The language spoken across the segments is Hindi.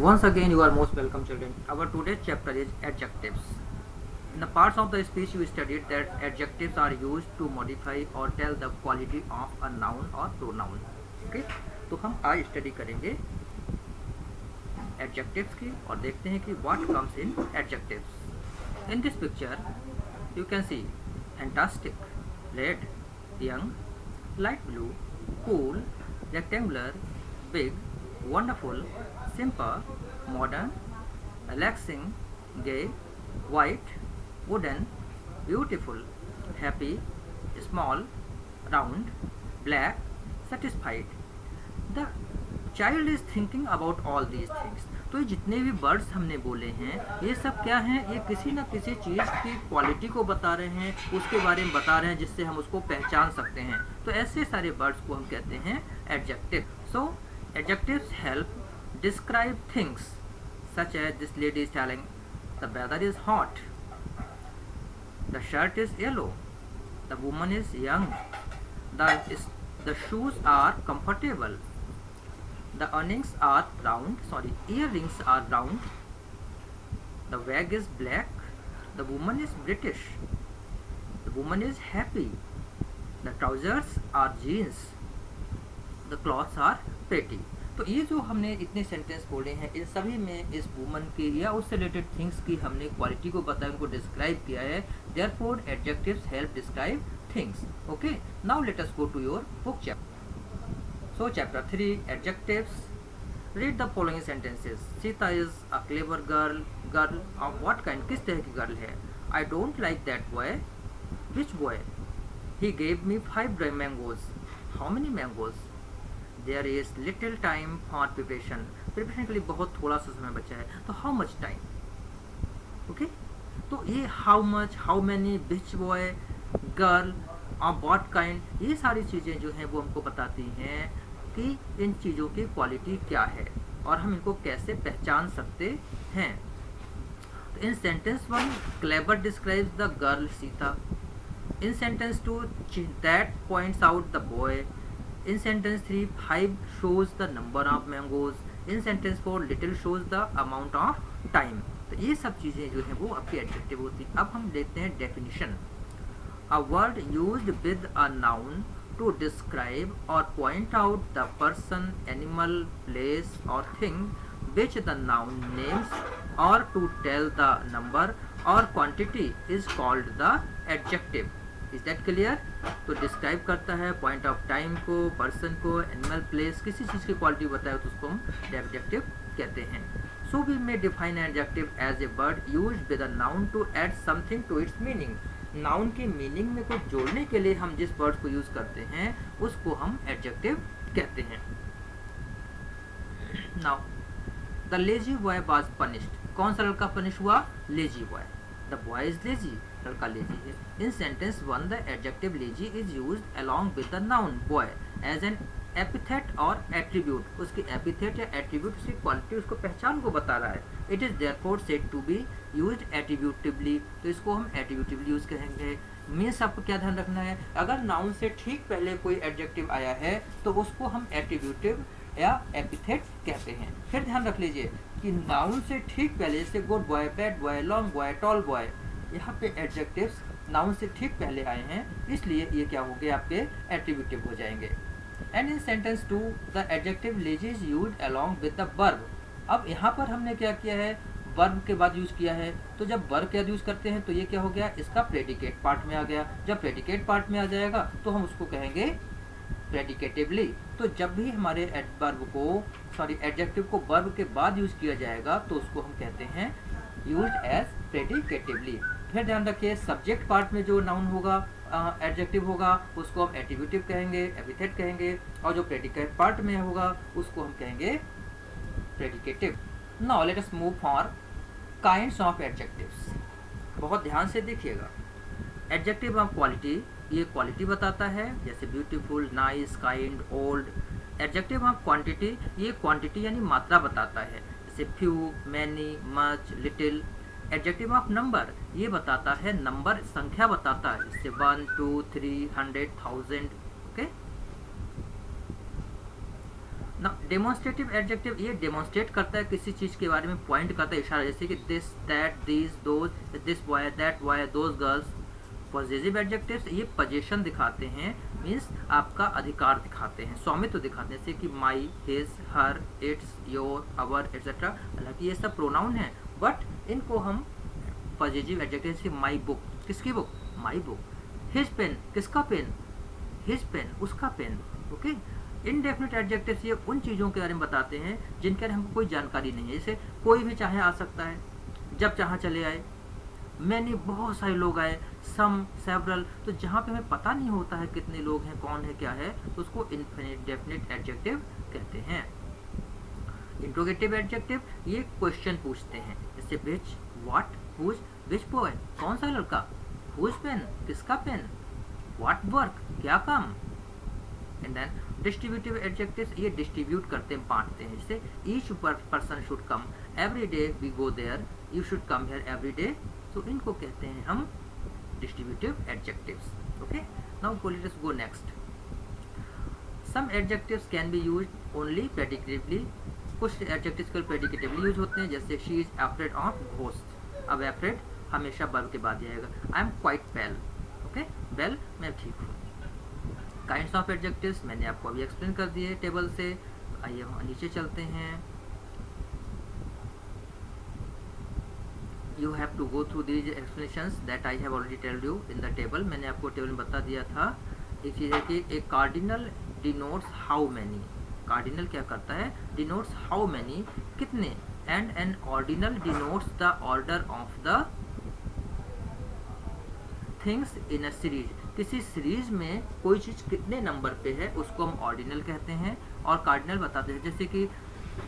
Once again, you are most welcome, children. Our today's chapter is adjectives. In the parts of the speech, you studied that adjectives are used to modify or tell the quality of a noun or pronoun. Okay? तो हम आज स्टडी करेंगे adjectives की और देखते हैं कि what comes in adjectives. In this picture, you can see fantastic, red, young, light blue, cool, rectangular, big, wonderful, simple, modern, relaxing, gay, white, wooden, beautiful, happy, small, round, black, satisfied. The child is thinking about all these things. तो ये जितने भी वर्ड्स हमने बोले हैं ये सब क्या हैं, ये किसी न किसी चीज़ की क्वालिटी को बता रहे हैं, उसके बारे में बता रहे हैं जिससे हम उसको पहचान सकते हैं. तो ऐसे सारे वर्ड्स को हम कहते हैं adjective. So adjectives help describe things such as this lady is telling the weather is hot, the shirt is yellow, the woman is young, the shoes are comfortable, the earrings are round, the bag is black, the woman is British, the woman is happy, the trousers are jeans, the clothes are pretty. तो ये जो हमने इतने सेंटेंस बोले हैं इन सभी में इस वुमन की या उससे रिलेटेड थिंग्स की हमने क्वालिटी को बताया, उनको डिस्क्राइब किया है. Therefore adjectives help describe things. Okay, now let us go to your book chapter. So chapter 3 adjectives. Read the following sentences. Sita is a clever girl. Girl of what kind, किस तरह की गर्ल है. I don't like that boy. Which boy. He gave me 5 mangoes. How many mangoes. There is little time for preparation. Preparation के लिए बहुत थोड़ा सा समय बचा है. तो हाउ मच टाइम. ओके, तो ये how much, how many, which boy, girl of what kind, ये सारी चीज़ें जो हैं वो हमको बताती हैं कि इन चीज़ों की क्वालिटी क्या है और हम इनको कैसे पहचान सकते हैं. तो in sentence 1 clever describes the girl Sita. In sentence 2 that points out the boy. In sentence 3, 5 shows the number of mangoes. In sentence 4, little shows the amount of time. तो ये सब चीज़ें जो हैं वो आपकी एडजेक्टिव होती हैं. अब हम देखते हैं definition. A word used with a noun to describe or point out the person, animal, place or thing which the noun names or to tell the number or quantity is called the adjective. Is that clear. तो डिस्क्राइब करता है पॉइंट ऑफ टाइम को, पर्सन को, एनिमल, प्लेस, किसी चीज़ की क्वालिटी बताए तो उसको हम एडजेक्टिव कहते हैं. So we may define adjective as a word used with a noun to add something to its meaning. Noun के मीनिंग में कुछ जोड़ने के लिए हम जिस वर्ड को यूज़ करते हैं उसको हम एडजेक्टिव कहते हैं. Now the lazy boy was punished. कौन सा लड़का पनिश हुआ. Lazy boy. The boy is lazy, लड़का लेजी है. In sentence 1 the adjective lazy is used along with the noun boy as an epithet और एट्रीब्यूट. उसकी एपिथेट या एट्रीब्यूट उसकी क्वालिटी, उसको पहचान को बता रहा है. It is therefore said to be used attributively. तो इसको हम एट्रीब्यूटिवली यूज करेंगे. मीन्स आपको क्या ध्यान रखना है, अगर नाउन से ठीक पहले कोई एडजेक्टिव आया है तो उसको हम एट्रीब्यूटिव या एपिथेट कहते हैं. फिर ध्यान रख लीजिए कि नाउन से ठीक पहले, जैसे good boy, bad boy, long boy, tall boy, यहाँ पे एडजेक्टिव्स नाउन से ठीक पहले आए हैं, इसलिए ये क्या हो गए, आपके एट्रीब्यूटिव हो जाएंगे. And in sentence 2 the adjective lazy is used along with the verb. अब यहाँ पर हमने क्या किया है, वर्ब के बाद यूज किया है. तो जब वर्ब क्या यूज करते हैं तो ये क्या हो गया, इसका प्रेडिकेट पार्ट में आ गया. जब प्रेडिकेट पार्ट में आ जाएगा तो हम उसको कहेंगे प्रेडिकेटिवली. तो जब भी हमारे एडजेक्टिव को वर्ब के बाद यूज किया जाएगा तो उसको हम कहते हैं यूज्ड एज प्रेडिकेटिवली. फिर ध्यान रखिए सब्जेक्ट पार्ट में जो नाउन होगा, एडजेक्टिव होगा, उसको हम एट्रीब्यूटिव कहेंगे, एपिथेट कहेंगे, और जो प्रेडिकेट पार्ट में होगा उसको हम कहेंगे predicative. Now let us move for kinds of adjectives. बहुत ध्यान से देखिएगा. एडजेक्टिव ऑफ क्वालिटी, ये क्वालिटी बताता है, जैसे beautiful, nice, kind, old. Adjective of quantity, ये क्वांटिटी यानी मात्रा बताता है, जैसे few, many, much, little. Adjective of number, ये बताता है नंबर, संख्या बताता है, जैसे 1, 2, 3, 100, 1000. ओके. Now डेमोन्स्ट्रेटिव एडजेक्टिव ये डेमोन्स्ट्रेट करता है, किसी चीज़ के बारे में पॉइंट करता है, इशारा, जैसे कि this, that, this, those, this boy, that boy, those girls. Positive adjectives ये पोजीशन दिखाते हैं, मीन्स आपका अधिकार दिखाते हैं, स्वामित्व दिखाते हैं, जैसे कि my, his, her, its, your, our, etcetera. हालांकि ये सब प्रोनाउन है, बट इनको हम पॉजिटिव एडजेक्टिव, जैसे माई बुक, किसकी book, my book. His pen, किसका पेन, हिज पेन, उसका पेन। ओके। इनडेफिनिट एडजेक्टिव्स ये उन चीज़ों के बारे में बताते हैं जिनके बारे में हमको कोई जानकारी नहीं है, जैसे कोई भी चाहे आ सकता है, जब चाहे चले आए, मैंने बहुत सारे लोग आए, सम, सेवरल। तो जहाँ पे हमें पता नहीं होता है कितने लोग हैं, कौन है, क्या है, तो उसको इनडेफिनिट एडजेक्टिव कहते हैं। इंट्रोगेटिव एडजेक्टिव ये क्वेश्चन पूछते हैं, जैसे which, what, whose, which boy, कौन सा लड़का, हुज पेन, किसका पेन, व्हाट वर्क, क्या काम। एंड देन डिस्ट्रीब्यूटिव एडजेक्टिव्स ये डिस्ट्रीब्यूट करते हैं, बांटते हैं, जैसे each person should come every day, we go there, you should come here every day. तो इनको कहते हैं हम distributive adjectives. Okay, now let us go next. Some adjectives can be used only predicatively, कुछ एडजेक्टिव्स केवल प्रेडिकेटिवली यूज होते हैं, जैसे she is afraid of ghost. अब अफ्रेड हमेशा वर्ब के बाद ही आएगा। I am quite well, okay, well मैं ठीक हूँ। काइंड्स ऑफ एडजेक्टिव्स मैंने आपको अभी एक्सप्लेन कर दिए टेबल से। आइए हम नीचे चलते हैं। You have to go through these explanations that I have already telled you in the table. मैंने आपको टेबल में बता दिया था। एक चीज़ है कि एक cardinal denotes how many, cardinal क्या करता है, डिनोट्स हाउ मैनी, कितने, and N ordinal denotes the order of the things in a series. किसी सीरीज में कोई चीज़ कितने नंबर पे है उसको हम ऑर्डिनल कहते हैं, और कार्डिनल बताते हैं। जैसे कि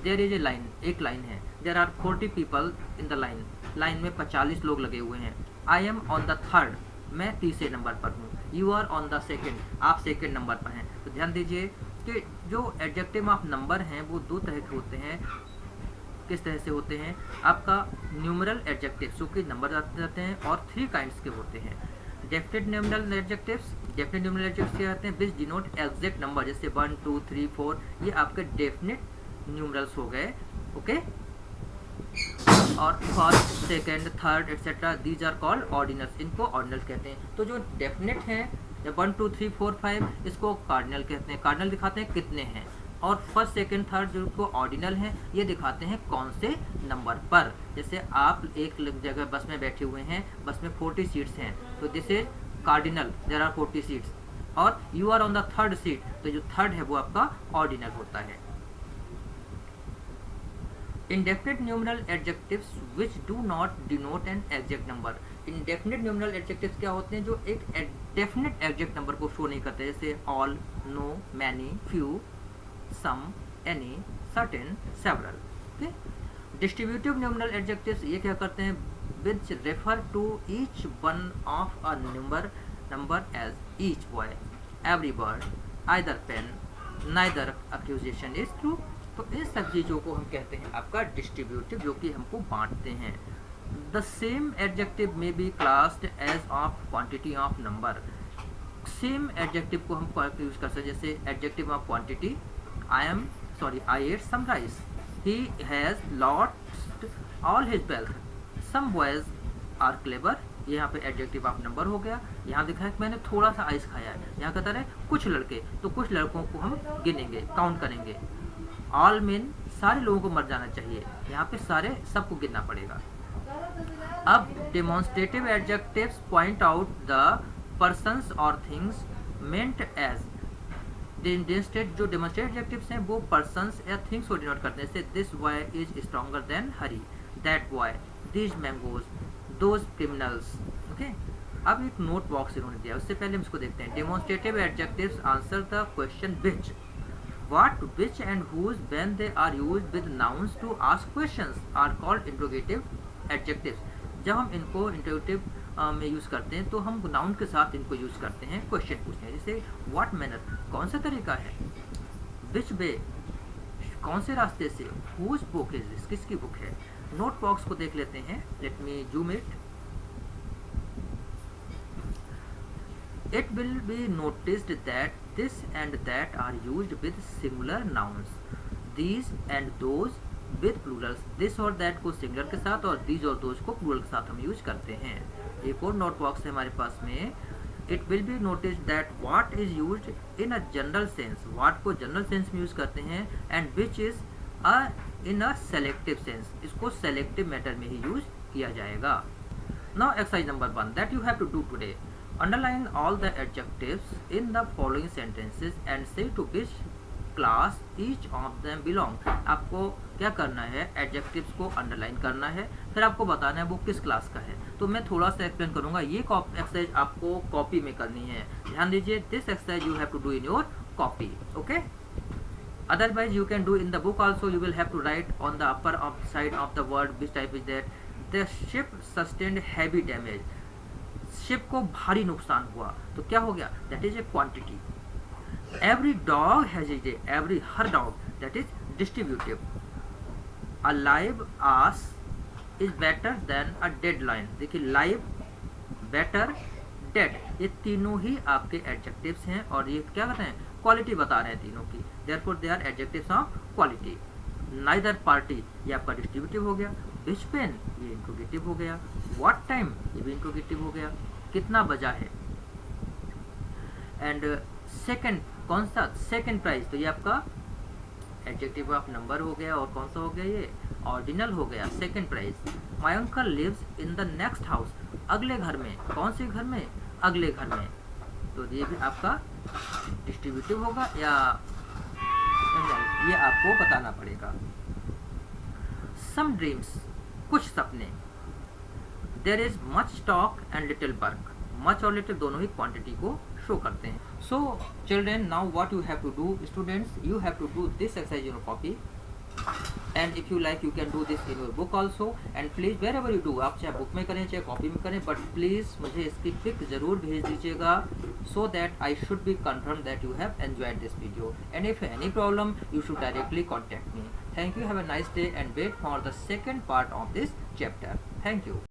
देयर इज ए लाइन, एक लाइन है, there are 40 people in the line, line में 45 लोग लगे हुए हैं। I am on the third, मैं तीसरे नंबर पर हूँ। You are on the second, आप सेकेंड नंबर पर हैं। तो ध्यान दीजिए कि जो एडजेक्टिव ऑफ नंबर हैं वो दो तरह के होते हैं। किस तरह से होते हैं, आपका न्यूमरल एडजेक्टिव जो कि नंबर जाते हैं, और 3 काइंड्स के होते हैं। Definite numeral adjectives, definite numeral adjectives क्या कहते हैं, विच डिनोट एग्जैक्ट नंबर, जैसे 1 2 3 4, ये आपके डेफिनेट न्यूमरल्स हो गए। ओके, और first, second, third etcetera, these are called ordinals, इनको ऑर्डिनल कहते हैं। तो जो डेफिनेट हैं 1 2 3 4 5, इसको कार्डिनल कहते हैं। कार्डिनल दिखाते हैं कितने हैं, और फर्स्ट, सेकेंड, थर्ड जो को ऑर्डिनल हैं ये दिखाते हैं कौन से नंबर पर। जैसे आप एक जगह बस में बैठे हुए हैं, बस में 40 सीट्स हैं, तो this is cardinal, there are 40 seats. और you are on the third seat, तो जो थर्ड है वो आपका ऑर्डिनल होता है। Indefinite numeral adjectives which do not denote an exact number. Indefinite numeral adjectives क्या होते हैं, जो एक डेफिनेट एग्जैक्ट नंबर को शो नहीं करते, जैसे all, no, many, few, some, any, certain, several. Okay, distributive numeral adjectives ये क्या करते हैं, which refer to each one of a number as each boy, every bird, either pen, neither accusation is true. तो इन सब चीज़ों को हम कहते हैं आपका डिस्ट्रीब्यूटिव, जो कि हमको बांटते हैं। द सेम एडजेक्टिव में be classed as of quantity of number. Same adjective को हम यूज कर सकते हैं, जैसे adjective of quantity, I ate some rice. He has lost all his wealth. Some boys are clever. ये यहाँ पे एडजेक्टिव ऑफ नंबर हो गया। यहाँ दिखा है कि मैंने थोड़ा सा आइस खाया है, यहाँ कहता है कुछ लड़के, तो कुछ लड़कों को हम गिनेंगे, काउंट करेंगे। ऑल मेन, सारे लोगों को मर जाना चाहिए, यहाँ पे सारे सबको गिनना पड़ेगा। अब demonstrative adjectives point out the persons और थिंग्स मेंट एज। जो डेमोन्स्ट्रेट एडजेक्टिव्स हैं वो पर्सन्स या थिंग्स को डिनोट करते हैं, जैसे this boy is stronger than Hari, that boy, these mangoes, those criminals. Okay, अब एक नोट बॉक्स इन्होंने दिया, उससे पहले हम इसको देखते हैं। Demonstrative adjectives answer the question which, what, which and whose when they are used with nouns to ask questions are called interrogative adjectives. जब हम इनको इंट्रोगेटिव में यूज़ करते हैं तो हम नाउन के साथ इनको यूज़ करते हैं क्वेश्चन पूछने हैं, जैसे व्हाट मैनर, कौन सा तरीका है, विच वे, कौन से रास्ते से, हुज बुक इज दिस, किसकी बुक है। नोट बॉक्स को देख लेते हैं, let me zoom it. It will be noticed that this and that are used with singular nouns. these and those with plurals. this और that को सिंगुलर के साथ और these और those को प्लूरल के साथ हम यूज करते हैं. एक और नोट बॉक्स है हमारे पास में. It will be noticed that what is used in a general sense, what को जनरल सेंस में यूज करते हैं, and which is in a selective sense, इसको सेलेक्टिव मैटर में ही यूज किया जाएगा. Now exercise number 1 that you have to do today. Underline all the adjectives in the following sentences and say to which class each of them belong. आपको क्या करना है, एडजेक्टिव्स को अंडरलाइन करना है, फिर आपको बताना है वो किस क्लास का है. तो मैं थोड़ा सा एक्सप्लेन करूंगा. ये एक्सरसाइज आपको कॉपी में करनी है. ध्यान दीजिए, this exercise you have to do in your copy. Okay, otherwise you can do in the book also. You will have to write on the upper side of the word which type is that. The ship sustained heavy damage. Ship को भारी नुकसान हुआ, तो क्या हो गया, that is a quantity. Every dog has a day, every हर dog, that is distributive. A live ass is better than a dead lion. देखिए, लाइव, बेटर, डेड, ये तीनों ही आपके एडजेक्टिव्स हैं और ये क्या कहते हैं, क्वालिटी बता रहे हैं तीनों की. Therefore they are adjectives of quality. Neither party, ये आपका डिस्ट्रीब्यूटिव हो गया. विच पेन, ये इंट्रोगेटिव हो गया. व्हाट टाइम, ये भी इंट्रोगेटिव हो गया. कितना बजा है. एंड सेकंड, कौन सा, सेकंड प्राइस, तो ये आपका एडजेक्टिव ऑफ नंबर हो गया. और कौन सा हो गया, ये ऑर्डिनल हो गया, second price. My uncle lives in the next house, अगले घर में. कौन से घर में, अगले घर में. तो ये भी आपका डिस्ट्रीब्यूटिव होगा या ये आपको बताना पड़ेगा. सम ड्रीम्स, कुछ सपने. There is much talk and little work. Much और लिटिल दोनों ही क्वांटिटी को शो करते हैं. So children, now what you have to do, students, you have to do this exercise in your copy. And if you like you can do this in your book also. And please wherever you do, आप चाहे बुक में करें चाहे कॉपी में करें, बट प्लीज मुझे इसकी पिक जरूर भेज दीजिएगा, so that I should be confirmed that you have enjoyed this video. And if any problem, you should directly contact me. Thank you. Have a nice day and wait for the second part of this chapter. Thank you.